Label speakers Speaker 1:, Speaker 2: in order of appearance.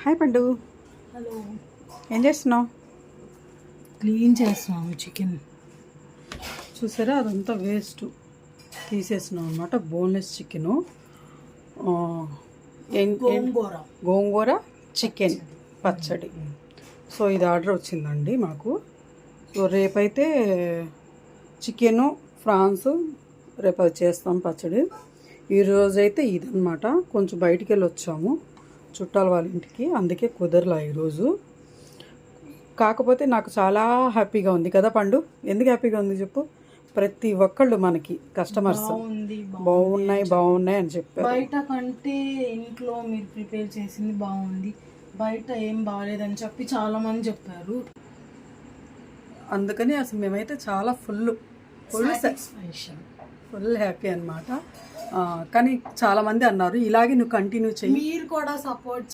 Speaker 1: Hi పండు.
Speaker 2: Hello.
Speaker 1: ఏం చేస్తున్నావు?
Speaker 2: క్లీన్ చేస్తున్నాము చికెన్.
Speaker 1: చూసారా, అదంతా వేస్ట్ తీసేసినాం అనమాట. బోన్లెస్ చికెను, గోంగూర చికెన్ పచ్చడి. సో ఇది ఆర్డర్ వచ్చిందండి మాకు. సో రేపైతే చికెను ఫ్రాన్స్ రేపు అది చేస్తాం పచ్చడి. ఈరోజైతే ఇదనమాట. కొంచెం బయటికి వెళ్ళి వచ్చాము చుట్టాల వాళ్ళ ఇంటికి, అందుకే కుదరలా ఈరోజు. కాకపోతే నాకు చాలా హ్యాపీగా ఉంది కదా పండు. ఎందుకు హ్యాపీగా ఉంది చెప్పు? ప్రతి ఒక్కళ్ళు మనకి కస్టమర్స్ బాగున్నాయి అని చెప్పారు.
Speaker 2: బయట కంటే ఇంట్లో మీరు ప్రిపేర్ చేసింది బాగుంది, బయట ఏం బాగాలేదని చెప్పి చాలా మంది చెప్పారు.
Speaker 1: అందుకని అసలు మేమైతే చాలా ఫుల్ హ్యాపీ అనమాట. కానీ చాలామంది అన్నారు ఇలాగే నువ్వు కంటిన్యూ చెయ్యి,
Speaker 2: మీరు కూడా సపోర్ట్